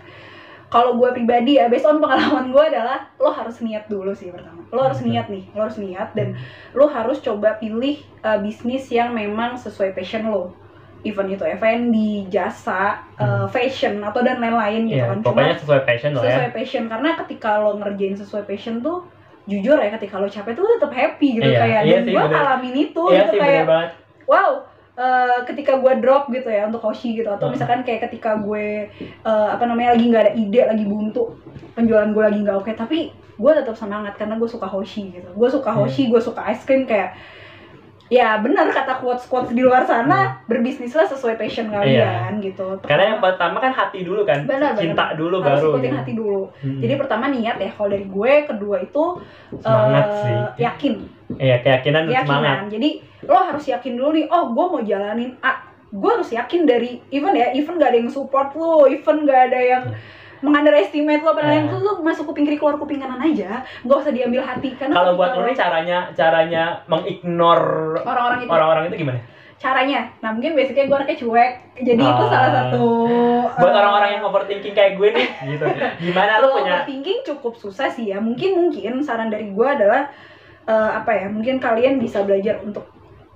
Kalau gue pribadi ya, based on pengalaman gue adalah lo harus niat dulu sih pertama. Lo harus niat dan lo harus coba pilih bisnis yang memang sesuai passion lo. Even itu F&B, jasa, fashion atau dan lain-lain gitu kan. Pokoknya sesuai passion lo ya. Sesuai passion, karena ketika lo ngerjain sesuai passion tuh jujur ya, ketika lo capek tuh lo tetap happy gitu. Dan gue alamin itu gitu, kayak wow. Ketika gue drop gitu ya untuk Hoshi gitu, atau misalkan kayak ketika gue lagi nggak ada ide, lagi buntu, penjualan gue lagi nggak oke, tapi gue tetap semangat karena gue suka Hoshi gitu. Gue suka Hoshi, gue suka ice cream, kayak ya benar kata quotes di luar sana, berbisnislah sesuai passion kalian gitu. Karena yang pertama kan hati dulu kan, cinta dulu harus baru ikutin gitu. hati dulu. Jadi pertama niat ya kalau dari gue, kedua itu semangat sih. Yakin. Iya, keyakinan dan semangat. Jadi lo harus yakin dulu nih, oh gue mau jalanin A, gue harus yakin dari even gak ada yang support lo, even gak ada yang meng-underestimate lo, padahal itu lo masuk kuping kiri keluar kuping kanan aja, nggak usah diambil hati. Karena kalau buat lo nih caranya mengignore orang-orang itu gimana? Caranya, nah mungkin basicnya gue anaknya cuek, jadi itu salah satu buat orang-orang yang overthinking kayak gue nih gitu. Gimana lo punya overthinking cukup susah sih ya. Mungkin saran dari gue adalah mungkin kalian bisa belajar untuk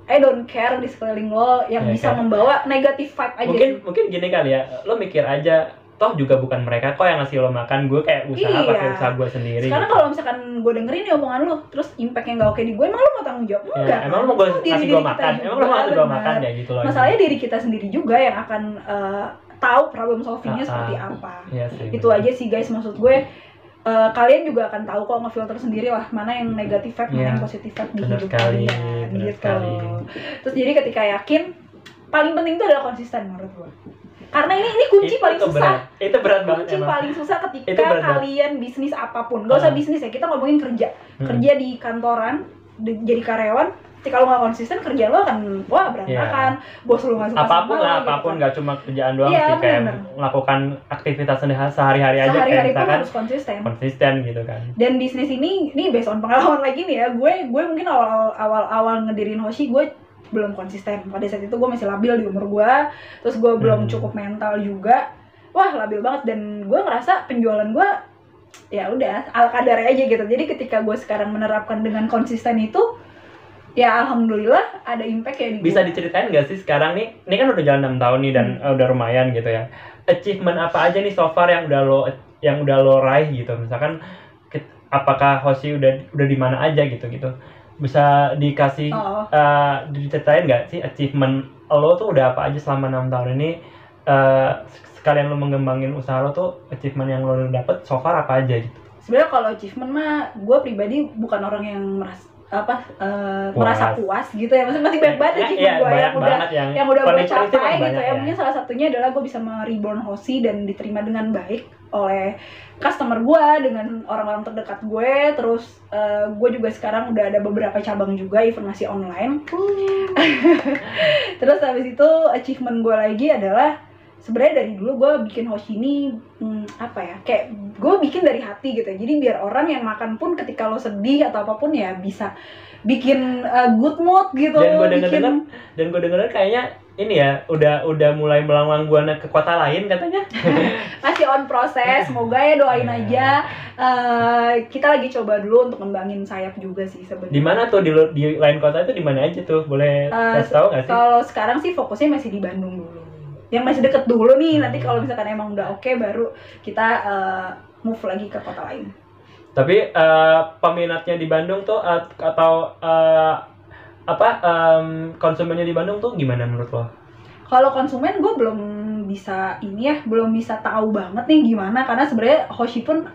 I don't care di sekeliling lo yang bisa membawa negatif vibe aja. Mungkin gini kali ya, lo mikir aja, toh juga bukan mereka kok yang ngasih lo makan, gue kayak usaha pakai usaha gue sendiri. Sekarang kalau misalkan gue dengerin nih omongan lo, terus impactnya nggak oke di gue, emang lo mau tanggung jawab? Enggak. Emang lo mau ngasih gue makan? Emang lo mau ngasih gue makan ya gitu loh. Masalahnya diri kita sendiri juga yang akan tahu problem solvingnya seperti apa. Itu aja sih guys, maksud gue. Kalian juga akan tahu kok ngefilter sendiri lah mana yang negatif vibe, mana yang positif vibe di hidup kalian gitu. Terus jadi ketika yakin, paling penting itu adalah konsisten menurut gue. Karena ini kunci itu paling susah. Itu berat banget. Kunci paling susah ketika kalian bisnis apapun. Gak usah bisnis ya, kita ngomongin kerja. Kerja di kantoran, jadi karyawan. Ketika lo gak konsisten, kerja lo akan berantakan. Bos lo gak suka apapun lah, apapun, gak cuma kerjaan doang sih, kayak melakukan aktivitas sehari-hari aja, sehari-hari kayak pun harus konsisten gitu kan. Dan bisnis ini based on pengalaman lagi nih ya, gue mungkin awal ngedirin Hoshi, gue belum konsisten. Pada saat itu gue masih labil di umur gue, terus gue belum cukup mental juga, labil banget. Dan gue ngerasa penjualan gue ya udah ala kadarnya aja gitu. Jadi ketika gue sekarang menerapkan dengan konsisten itu, ya alhamdulillah ada impact ya di Bisa diceritain nggak sih sekarang nih? Ini kan udah jalan 6 tahun nih dan udah lumayan gitu ya. Achievement apa aja nih so far yang udah lo raih gitu? Misalkan apakah Hoshi udah di mana aja gitu. Bisa dikasih diceritain nggak sih achievement lo tuh udah apa aja selama 6 tahun ini, sekalian lo mengembangin usaha lo tuh achievement yang lo dapet so far apa aja gitu. Sebenarnya kalau achievement mah gue pribadi bukan orang yang merasa puas gitu ya, maksudnya masih banyak banget achievement gue yang udah gue capai gitu ya. Mungkin salah satunya adalah gue bisa mereborn Hoshi dan diterima dengan baik oleh customer gue, dengan orang-orang terdekat gue. Terus gue juga sekarang udah ada beberapa cabang juga, event masih online. Terus habis itu achievement gue lagi adalah sebenarnya dari dulu gue bikin Hoshi ini kayak gue bikin dari hati gitu ya. Jadi biar orang yang makan pun ketika lo sedih atau apapun ya bisa bikin good mood gitu. Dan gue denger kayaknya ini ya udah mulai melanglang buana ke kota lain katanya. Masih on proses, semoga ya, doain aja. Kita lagi coba dulu untuk ngembangin sayap juga sih sebenarnya. Di mana tuh di lain kota itu, di mana aja tuh? Boleh kasih tahu nggak sih? Kalau sekarang sih fokusnya masih di Bandung dulu. Yang masih deket dulu nih, nanti kalau misalkan emang udah oke baru kita move lagi ke kota lain. Tapi peminatnya di Bandung tuh atau konsumennya di Bandung tuh gimana menurut lo? Kalau konsumen gue belum bisa tahu banget nih gimana, karena sebenarnya Hoshi pun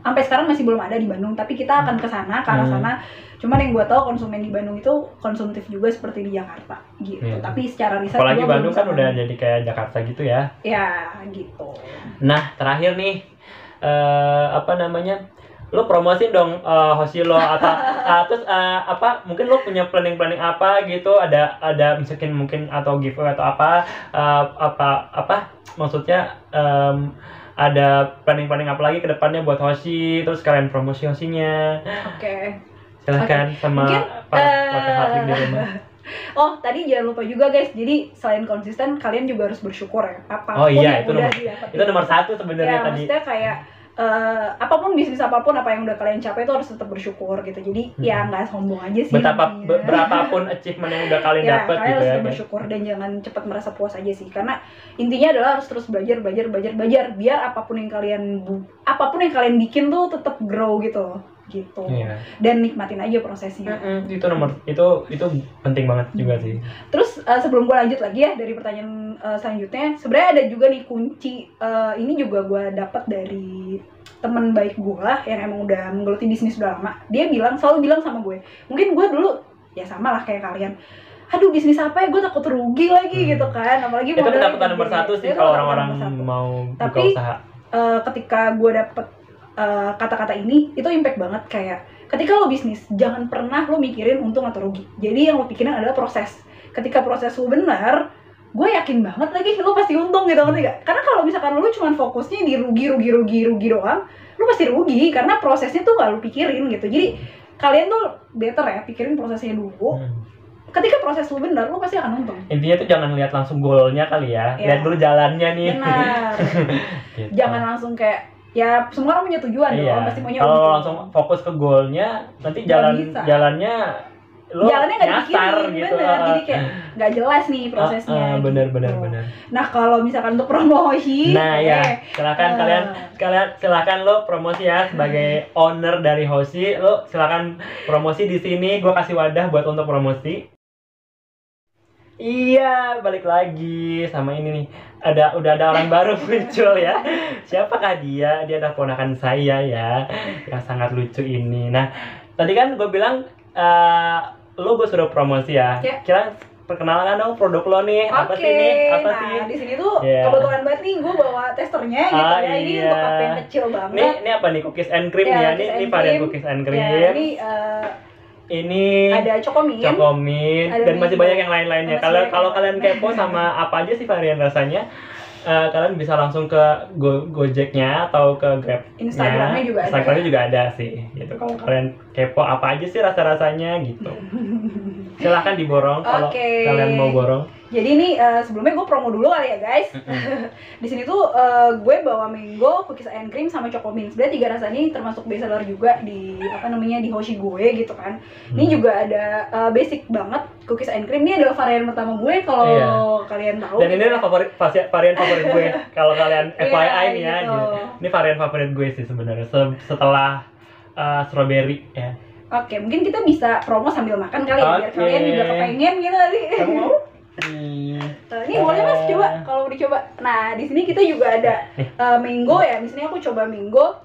sampai sekarang masih belum ada di Bandung, tapi kita akan ke sana, ke arah sana. Cuman yang gue tahu konsumen di Bandung itu konsumtif juga seperti di Jakarta gitu. Tapi secara riset apalagi Bandung kan udah jadi kayak Jakarta gitu ya. Ya gitu. Nah terakhir nih lo promosin dong Hoshi lo atau terus mungkin lo punya planning apa gitu, ada mungkin atau giveaway atau maksudnya ada planning apa lagi ke depannya buat Hoshi, terus kalian promosi Hoshinya. Oke. Silahkan sama pakai hati di rumah. Oh, tadi jangan lupa juga guys, jadi selain konsisten kalian juga harus bersyukur ya. Apapun yang udah didapetin. Itu nomor 1 sebenarnya tadi. Maksudnya kayak apapun bisnis apapun apa yang udah kalian capai itu harus tetap bersyukur gitu. Jadi ya nggak sombong aja sih. Berapapun achievement yang udah kalian dapat gitu ya. Kalian harus bersyukur dan jangan cepat merasa puas aja sih. Karena intinya adalah harus terus belajar biar apapun yang kalian bikin tuh tetap grow gitu. Dan nikmatin aja prosesnya. Itu penting banget juga sih. Terus sebelum gue lanjut lagi ya dari pertanyaan selanjutnya, sebenarnya ada juga nih kunci ini juga gue dapat dari teman baik gue yang emang udah menggeluti bisnis udah lama. Dia selalu bilang sama gue, mungkin gue dulu ya sama lah kayak kalian, aduh bisnis apa ya, gue takut rugi lagi gitu kan, apalagi itu ketakutan nomor 1 sih kalau orang-orang mau buka usaha. Ketika gue dapet kata-kata ini, itu impact banget. Kayak ketika lo bisnis, jangan pernah lo mikirin untung atau rugi. Jadi yang lo pikirin adalah proses. Ketika proses lo benar, gue yakin banget lagi lo pasti untung gitu, ngerti gak? Karena kalau misalkan lo cuma fokusnya di rugi doang, lo pasti rugi karena prosesnya tuh gak lo pikirin gitu. Jadi kalian tuh better ya pikirin prosesnya dulu. Ketika proses lo benar, lo pasti akan untung. Intinya tuh jangan lihat langsung goalnya kali ya. Lihat dulu jalannya nih. Benar. Gitu. Jangan langsung kayak, ya semua orang punya tujuan dong, pasti punya. Kalau langsung fokus ke goalnya, nanti jalannya nggak nyasar gitu. Jadi kayak nggak jelas nih prosesnya. Bener. Nah kalau misalkan untuk promosi, silakan lo promosi ya sebagai owner dari Hoshi. Lo silakan promosi di sini. Gue kasih wadah buat untuk promosi. Iya, balik lagi sama ini nih. Udah ada orang baru muncul ya. Siapakah dia? Dia adalah ponakan saya ya, yang sangat lucu ini. Nah, tadi kan gue bilang lo gue suruh promosi ya. Kira perkenalan dong produk lo nih. Apa sih? Di sini tuh kebetulan banget nih gue bawa testernya gitu ya. Ini untuk cup yang kecil banget. Ini apa nih? Cookies and cream ya. Ini varian cookies and cream. Ini ada Chocomin dan masih banyak yang lain-lainnya. Kalau kalian kepo sama apa aja sih varian rasanya, kalian bisa langsung ke Gojeknya atau ke Grab. Instagramnya juga ada sih. Gitu. Kalau kalian kepo apa aja sih rasa-rasanya gitu. Silahkan diborong kalau kalian mau borong. Jadi ini sebelumnya gue promo dulu kali ya guys. Di sini tuh gue bawa mango, cookies and cream sama Chocomin. Sebenarnya 3 rasa ini termasuk best seller juga di di Hoshi gue gitu kan. Ini juga ada basic banget cookies and cream. Ini adalah varian pertama gue kalau kalian tahu. Dan ini adalah varian favorit gue. Kalau kalian FYI nih ya. Gitu. Ini varian favorit gue sih sebenarnya. Setelah strawberry ya. Oke, mungkin kita bisa promo sambil makan kali ya, biar Oke. kalian juga kepengen gitu nanti. Kamu mau? Ini boleh Mas coba kalau mau dicoba. Nah, di sini kita juga ada mango ya. Di sini aku coba mango.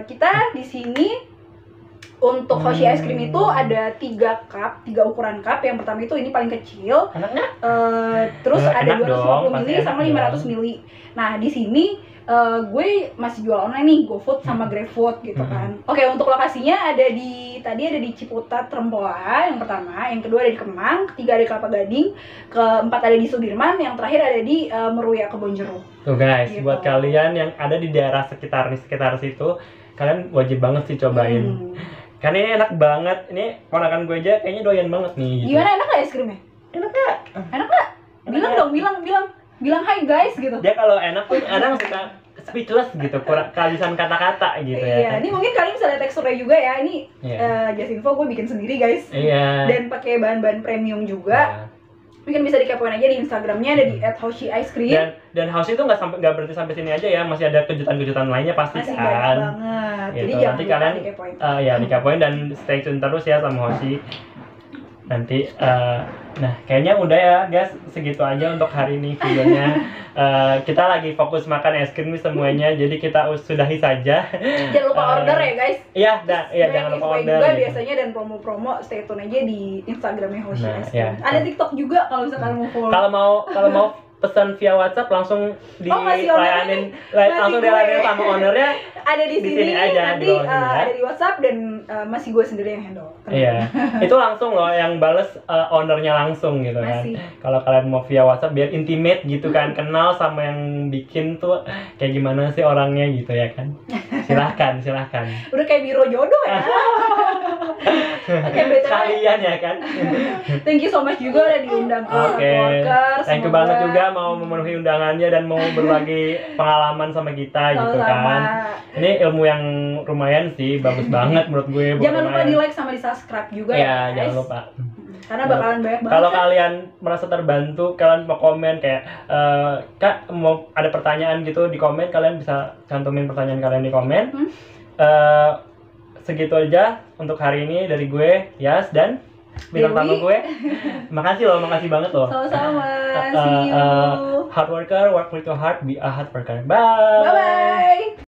Kita di sini untuk Hoshi ice cream itu ada 3 cup, 3 ukuran cup. Yang pertama itu ini paling kecil. Enak. Terus ada Enak 250 dong, ml pasti sama enak 500 ml. Nah, di sini gue masih jual online nih, GoFood sama GrabFood gitu kan. Oke, untuk lokasinya ada di Ciputat Rempoa yang pertama, yang kedua ada di Kemang, ketiga ada di Kelapa Gading, keempat ada di Sudirman, yang terakhir ada di Meruya Kebonjeruk. Tuh guys, Gitu. buat kalian yang ada di daerah sekitar situ, kalian wajib banget sih cobain. Karena ini enak banget. Ini ponakan gue aja kayaknya doyan banget nih. Gitu. Gimana, enak gak es krimnya? Enak gak? Enak gak? Bilang dong, bilang hai guys gitu. Dia kalau enak tuh kadang suka speechless gitu, kurang kehabisan kata-kata gitu ya. Iya, Kan? ini mungkin kalian bisa lihat teksturnya juga ya. Ini Iya. just info gue bikin sendiri guys. Iya. Dan pakai bahan-bahan premium juga. Mungkin bisa dikepoin aja di Instagramnya, ada di @hoshi-ice-cream. Dan house itu nggak berhenti sampai sini aja ya, masih ada kejutan-kejutan lainnya pasti Masih kan. banyak banget. Gitu. Jadi jangan Nanti lupa kalian dikepoin. ya dikepoin dan stay tune terus ya sama Hoshi. Nanti nah kayaknya udah ya guys, segitu aja untuk hari ini videonya. Kita lagi fokus makan es krim semuanya, jadi kita sudahi saja. Jangan lupa order ya guys. Iya, jangan lupa Giveaway order. juga gitu. biasanya, dan promo-promo stay tune aja di Instagramnya Hoshi Nah, Ice Cream. iya. Ada TikTok juga kalau misalkan mau follow. Kalau mau pesan via WhatsApp langsung masih ownernya dilayanin, nih. langsung Masih dilayanin gue. sama ownernya. Ada di Di sini, sini aja, nanti di bawah sini ya. ada di WhatsApp, dan masih gue sendiri yang handle. Iya, itu langsung loh yang bales ownernya langsung gitu kan. Masih. Kalau kalian mau via WhatsApp biar intimate gitu kan, kenal sama yang bikin tuh kayak gimana sih orangnya gitu ya kan. Silahkan. Udah kayak biro jodoh ya. Oke, BTW, Kalian ya kan. thank you so much juga udah diundang ke Oke, Workers. thank you banget juga mau memenuhi undangannya dan mau berbagi pengalaman sama kita gitu Sama-sama. kan. Ini ilmu yang lumayan sih, bagus banget menurut gue. Jangan lupa lumayan. di like sama di subscribe juga Ya, ya guys. jangan lupa. Karena bakalan banyak banget. Kalau kalian merasa terbantu, kalian mau komen kayak Kak mau ada pertanyaan gitu di komen, kalian bisa cantumin pertanyaan kalian di komen. Segitu aja untuk hari ini dari gue, Yas, dan bintang Dewi. tamu gue. Makasih banget loh. Sama-sama. See you. Hard worker, work with your heart, be a hard worker. Bye. Bye-bye.